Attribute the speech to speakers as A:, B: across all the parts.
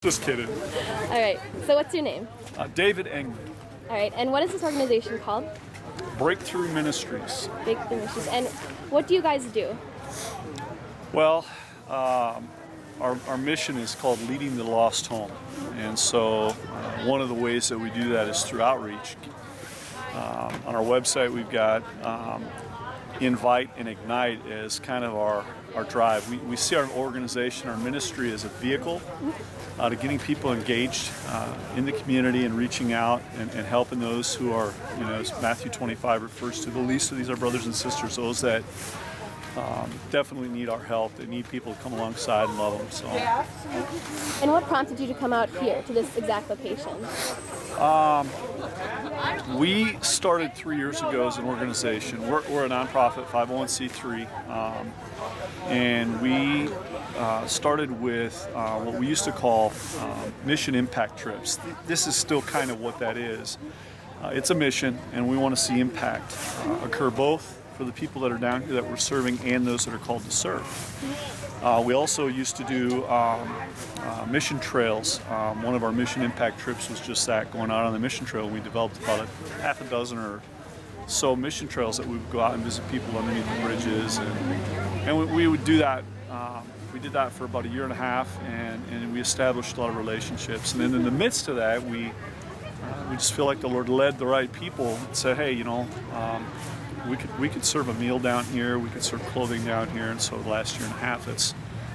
A: Just kidding.
B: All right, so what's your name?
A: David Engman,
B: All right, and what is this organization called?
A: Breakthrough Ministries.
B: Breakthrough Ministries. And what do you guys do?
A: Well, our mission is called Leading the Lost Home. And so one of the ways that we do that is through outreach. On our website, we've got Invite and Ignite as kind of our drive. We see our organization, our ministry as a vehicle to getting people engaged in the community and reaching out and helping those who are, as Matthew 25 refers to, the least of these are brothers and sisters, those that definitely need our help. They need people to come alongside and love them. So.
B: And what prompted you to come out here to this exact location?
A: We started 3 years ago as an organization. We're a nonprofit 501c3, and we started with what we used to call mission impact trips. This is still kind of what that is. It's a mission, and we want to see impact occur both for the people that are down here that we're serving and those that are called to serve. We also used to do mission trails. One of our mission impact trips was just that, going out on the mission trail. We developed about half a dozen or so mission trails that we would go out and visit people underneath the bridges, and we would do that. We did that for about a year and a half, and we established a lot of relationships. And then in the midst of that, we just feel like the Lord led the right people and said, hey, we could serve a meal down here, we could serve clothing down here, and so the last year and a half, that's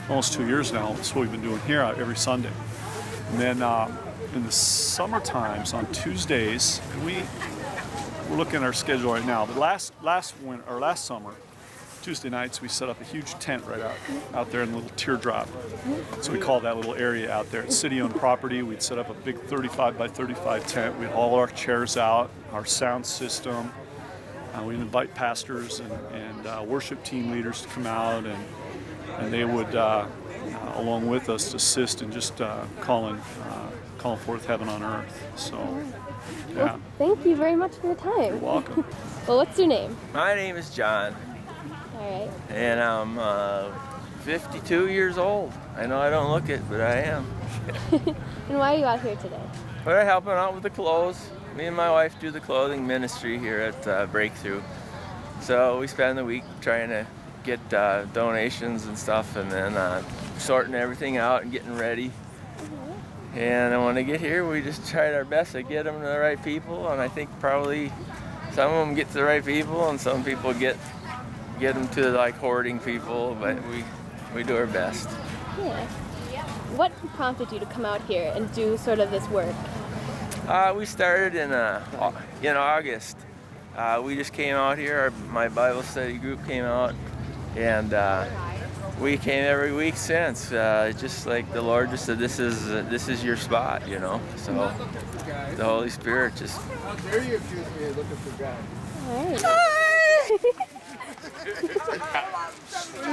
A: almost 2 years now, that's what we've been doing here every Sunday. And then in the summer times, on Tuesdays, we're looking at our schedule right now, but last summer, Tuesday nights, we set up a huge tent right out there in the little teardrop. So we call that little area out there. It's city-owned property. We'd set up a big 35 by 35 tent. We had all our chairs out, our sound system. We'd invite pastors and worship team leaders to come out, and they would, along with us, assist in just calling forth heaven on earth. So, yeah.
B: Well, thank you very much for your time.
A: You're welcome.
B: Well, what's your name?
C: My name is John.
B: All right.
C: And I'm 52 years old. I know I don't look it, but I am.
B: And why are you out here today?
C: We're helping out with the clothes. Me and my wife do the clothing ministry here at Breakthrough. So we spend the week trying to get donations and stuff, and then sorting everything out and getting ready. And when they get here, we just tried our best to get them to the right people, and I think probably some of them get to the right people, and some people get them to like hoarding people, but we do our best.
B: Yeah. What prompted you to come out here and do sort of this work?
C: We started in August. We just came out here. My Bible study group came out, and we came every week since. Just like the Lord just said, this is your spot, So the Holy Spirit just.
D: There you accuse me of looking for God.
B: All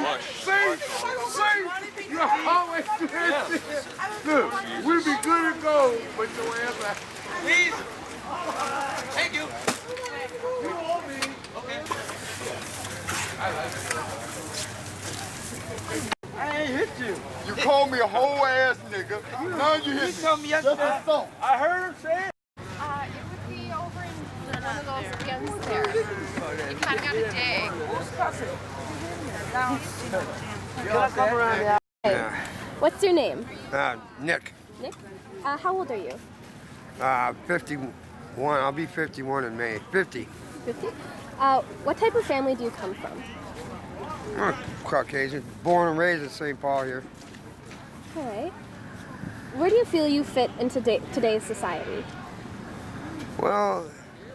B: right.
D: See, you're always good. Look, we'd be good to go, but your ass like.
E: Please. Thank you.
D: You want me?
E: Okay.
D: I ain't hit you. You called me a whole ass nigga. Now you hit me.
E: told me yesterday.
D: That's a song.
E: I heard him say it.
F: It would be over in one of those bins there. You kind of got to dig.
B: What's your name?
D: Nick.
B: Nick? How old are you?
D: 51. I'll be 51 in May. 50.
B: 50? What type of family do you come from?
D: Caucasian. Born and raised in St. Paul here.
B: All right. Where do you feel you fit in today's society?
D: Well,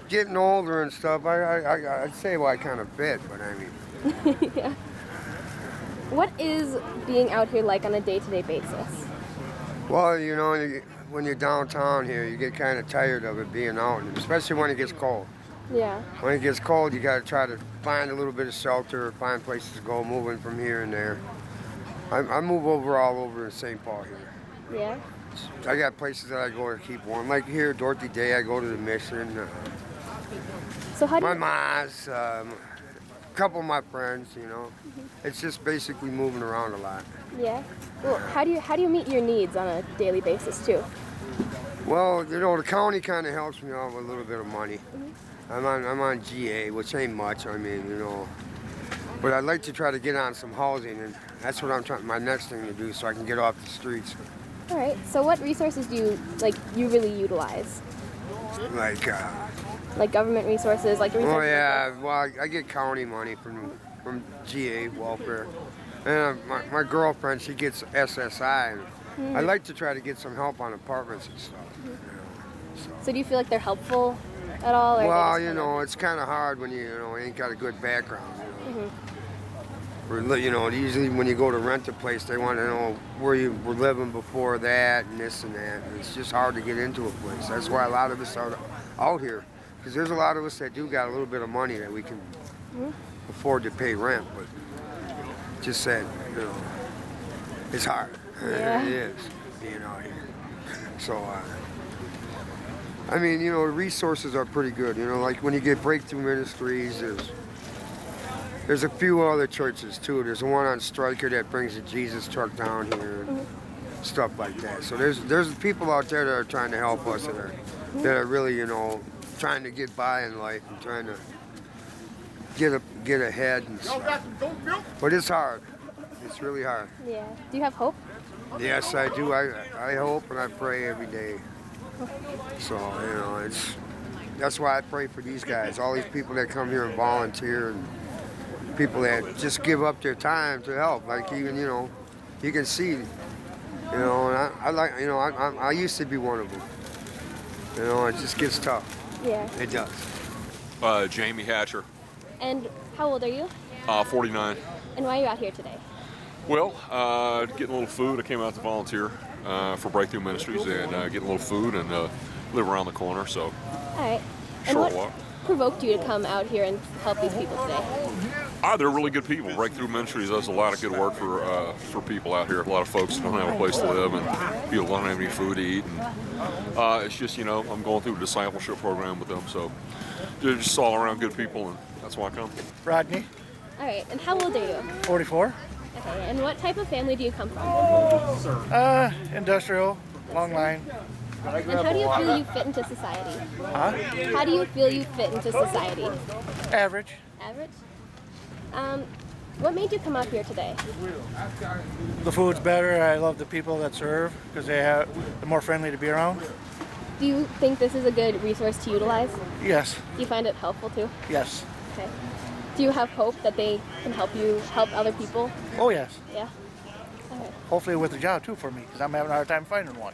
D: getting older and stuff, I'd say I kind of fit, but I mean.
B: Yeah. What is being out here like on a day-to-day basis?
D: Well, when you're downtown here, you get kind of tired of it being out, especially when it gets cold.
B: Yeah.
D: When it gets cold, you got to try to find a little bit of shelter, find places to go, moving from here and there. I move all over in St. Paul here.
B: Yeah?
D: I got places that I go to keep warm. Like here, Dorothy Day, I go to the mission.
B: So how do
D: My
B: you...
D: ma's, a couple of my friends, It's just basically moving around a lot.
B: Yeah. Well, how do you meet your needs on a daily basis too?
D: Well, you know, the county kind of helps me out with a little bit of money. I'm on GA, which ain't much. I mean, you know, but I'd like to try to get on some housing, and that's what I'm trying. My next thing to do, so I can get off the streets.
B: All right. So what resources do you really utilize?
D: Like,
B: Government resources, like the resources.
D: oh yeah, well, I get county money from GA welfare, and my girlfriend, she gets SSI, and I'd like to try to get some help on apartments and stuff. You know,
B: So do you feel like they're helpful at all? Or
D: well,
B: they just
D: you
B: kinda-
D: know, it's kind of hard when you ain't got a good background. Or, you know, usually when you go to rent a place, they want to know where you were living before that and this and that. And it's just hard to get into a place. That's why a lot of us are out here, because there's a lot of us that do got a little bit of money that we can afford to pay rent, but just that, you know, it's hard.
B: Yeah.
D: It is being out here. So, I mean, you know, the resources are pretty good. You know, like when you get Breakthrough Ministries, there's a few other churches too. There's one on Stryker that brings the Jesus truck down here and stuff like that. So there's people out there that are trying to help us that are really, you know, trying to get by in life and trying to get ahead and stuff. But it's hard. It's really hard.
B: Yeah. Do you have hope?
D: Yes, I do. I hope and I pray every day. So, you know, that's why I pray for these guys, all these people that come here and volunteer, and people that just give up their time to help. Like, even, you know, you can see, you know, and I like, you know, I used to be one of them. You know, it just gets tough.
B: Yeah.
D: It does.
G: Jamie Hatcher,
B: And how old are you?
G: 49.
B: And why are you out here today?
G: Well, getting a little food. I came out to volunteer for Breakthrough Ministries and getting a little food and live around the corner, so
B: All right. And
G: short
B: what
G: walk.
B: provoked you to come out here and help these people today?
G: They're really good people. Breakthrough Ministries does a lot of good work for people out here. A lot of folks don't have a place to live and people don't have any food to eat. And it's just, you know, I'm going through a discipleship program with them, so they're just all around good people, and that's why I come.
H: Rodney,
B: All right. And how old are you?
H: 44.
B: Okay. And what type of family do you come from?
H: Industrial, long line.
B: And how do you feel you fit into society?
H: Huh?
B: How do you feel you fit into society?
H: Average.
B: Average? What made you come out here today?
H: The food's better. I love the people that serve because they're more friendly to be around.
B: Do you think this is a good resource to utilize?
H: Yes.
B: Do you find it helpful too?
H: Yes.
B: Okay. Do you have hope that they can help you help other people?
H: Oh, yes.
B: Yeah. All right.
H: Hopefully with a job too for me because I'm having a hard time finding one.